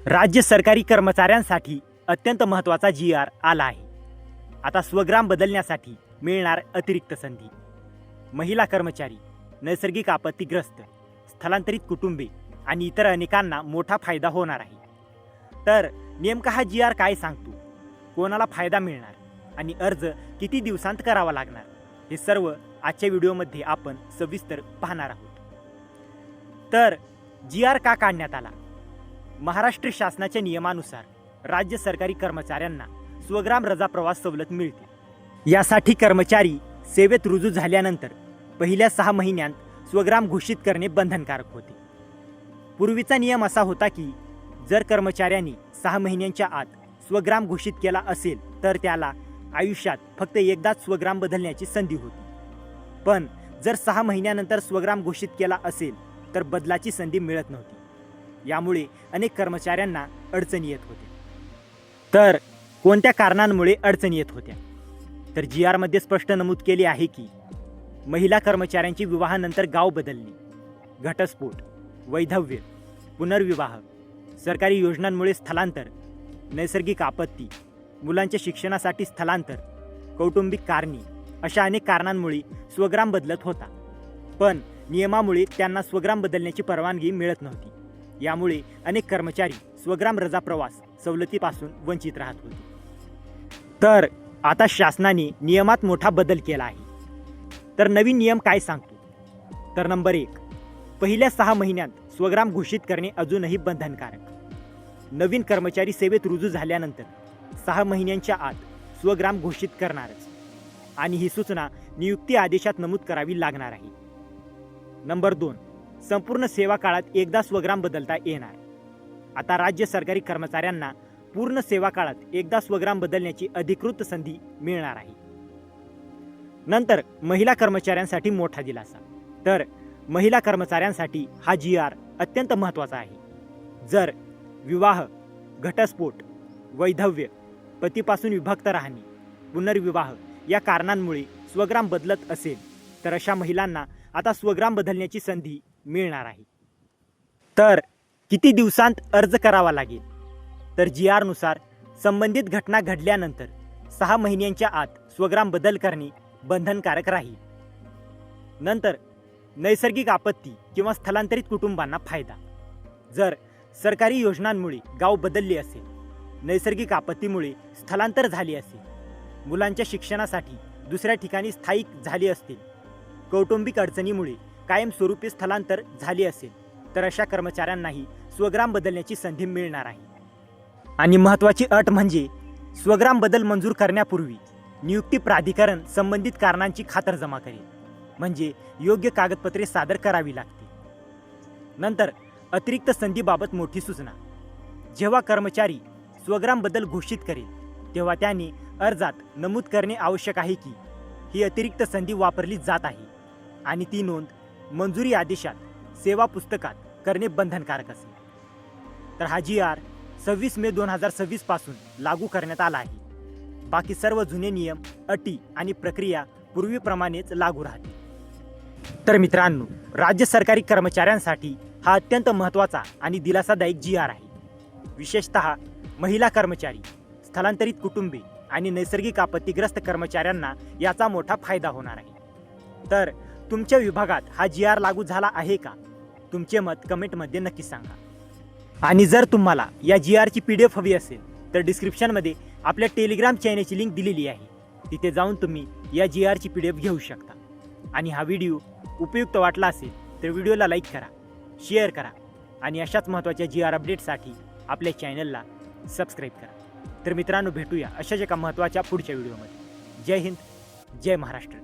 राज्य सरकारी कर्मचाऱ्यांसाठी अत्यंत महत्त्वाचा जी.आर. आला आहे. आता स्वग्राम बदलण्यासाठी मिळणार अतिरिक्त संधी. महिला कर्मचारी, नैसर्गिक आपत्तीग्रस्त, स्थलांतरित कुटुंबे आणि इतर अनेकांना मोठा फायदा होणार आहे. तर नेमका हा जी.आर. काय सांगतो, कोणाला फायदा मिळणार आणि अर्ज किती दिवसांत करावा लागणार, हे सर्व आजच्या व्हिडिओमध्ये आपण सविस्तर पाहणार आहोत. तर जी.आर. का काढण्यात आला? महाराष्ट्र शासनाच्या नियमानुसार राज्य सरकारी कर्मचाऱ्यांना स्वग्राम रजा प्रवास सवलत मिळते. यासाठी कर्मचारी सेवेत रुजू झाल्यानंतर पहिल्या 6 महिन्यांत स्वग्राम घोषित करणे बंधनकारक होते. पूर्वीचा नियम असा होता की जर कर्मचाऱ्यांनी 6 महिन्यांच्या आत स्वग्राम घोषित केला असेल तर त्याला आयुष्यात फक्त एकदाच स्वग्राम बदलण्याची संधी होती. पण जर 6 महिन्यानंतर स्वग्राम घोषित केला असेल तर बदलाची संधी मिळत नव्हती. यामुळे अनेक कर्मचाऱ्यांना अडचणी येत होत्या. तर कोणत्या कारणांमुळे अडचणी येत होत्या? तर जी.आर. मध्ये स्पष्ट नमूद केले आहे की महिला कर्मचाऱ्यांची विवाहानंतर गाव बदलणे, घटस्फोट, वैधव्य, पुनर्विवाह, सरकारी योजनांमुळे स्थलांतर, नैसर्गिक आपत्ती, मुलांच्या शिक्षणासाठी स्थलांतर, कौटुंबिक कारणे अशा अनेक कारणांमुळे स्वग्राम बदलत होता. पण नियमामुळे त्यांना स्वग्राम बदलण्याची परवानगी मिळत नव्हती. यामुळे अनेक कर्मचारी स्वग्राम रजा प्रवास सवलतीपासून वंचित राहत होते. तर आता शासनाने नियमात मोठा बदल केला आहे. तर नवीन नियम काय सांगतो? तर नंबर 1, पहिल्या 6 महिन्यात स्वग्राम घोषित करणे अजूनही बंधनकारक. नवीन कर्मचारी सेवेत रुजू झाल्यानंतर 6 महिन्यांच्या आत स्वग्राम घोषित करणारच आणि ही सूचना नियुक्ती आदेशात नमूद करावी लागणार आहे. नंबर 2, संपूर्ण सेवा काळात एकदा स्वग्राम बदलता येणार. आता राज्य सरकारी कर्मचाऱ्यांना पूर्ण सेवा काळात एकदा स्वग्राम बदलण्याची अधिकृत संधी मिळणार आहे. नंतर महिला कर्मचाऱ्यांसाठी मोठा दिलासा. तर महिला कर्मचाऱ्यांसाठी हा जी.आर. अत्यंत महत्त्वाचा आहे. जर विवाह, घटस्फोट, वैधव्य, पतीपासून विभक्त राहणे, पुनर्विवाह या कारणांमुळे स्वग्राम बदलत असेल तर अशा महिलांना आता स्वग्राम बदलण्याची संधी मिळणार आहे. तर किती दिवसांत अर्ज करावा लागेल? तर जी.आर. नुसार संबंधित घटना घडल्यानंतर 6 महिन्यांच्या आत स्वग्राम बदल करणे बंधनकारक राहील. नंतर नैसर्गिक आपत्ती किंवा स्थलांतरित कुटुंबांना फायदा. जर सरकारी योजनांमुळे गाव बदलले असेल, नैसर्गिक आपत्तीमुळे स्थलांतर झाले असेल, मुलांच्या शिक्षणासाठी दुसऱ्या ठिकाणी स्थायिक झाले असतील, कौटुंबिक अडचणीमुळे कायमस्वरूपी स्थलांतर झाले असेल तर अशा कर्मचाऱ्यांनाही स्वग्राम बदलण्याची संधी मिळणार आहे. आणि महत्त्वाची अट म्हणजे स्वग्राम बदल मंजूर करण्यापूर्वी नियुक्ती प्राधिकरण संबंधित कारणांची खातरजमा करेल, म्हणजे योग्य कागदपत्रे सादर करावी लागतील. नंतर अतिरिक्त संधीबाबत मोठी सूचना. जेव्हा कर्मचारी स्वग्राम बदल घोषित करेल तेव्हा त्यांनी अर्जात नमूद करणे आवश्यक आहे की ही अतिरिक्त संधी वापरली जात आहे आणि ती नोंद मंजुरी आदेशात सेवा पुस्तकात करणे बंधनकारक असेल. तर हा जी.आर. 26 मे 2026 पासून लागू करण्यात आला आहे. बाकी सर्व जुने नियम, अटी आणि प्रक्रिया पूर्वीप्रमाणेच लागू राहतील. तर मित्रांनो, राज्य सरकारी कर्मचाऱ्यांसाठी हा अत्यंत महत्त्वाचा आणि दिलासादायक जी.आर. आहे. विशेषतः महिला कर्मचारी, स्थलांतरित कुटुंबे आणि नैसर्गिक आपत्तीग्रस्त कर्मचाऱ्यांना याचा मोठा फायदा होणार आहे. तर तुमच्या विभागात हा जी.आर. लागू झाला आहे का? तुमचे मत कमेंटमध्ये नक्की सांगा. आणि जर तुम्हाला या जी.आर.ची PDF हवी असेल तर डिस्क्रिप्शनमध्ये आपल्या टेलिग्राम चॅनेलची लिंक दिलेली आहे. तिथे जाऊन तुम्ही या जी.आर.ची PDF घेऊ शकता. आणि हा व्हिडिओ उपयुक्त वाटला असेल तर व्हिडिओला लाईक करा, शेअर करा आणि अशाच महत्त्वाच्या जी.आर. अपडेटसाठी आपल्या चॅनलला सबस्क्राईब करा. तर मित्रांनो, भेटूया अशाच एका महत्त्वाच्या पुढच्या व्हिडिओमध्ये. जय हिंद, जय महाराष्ट्र.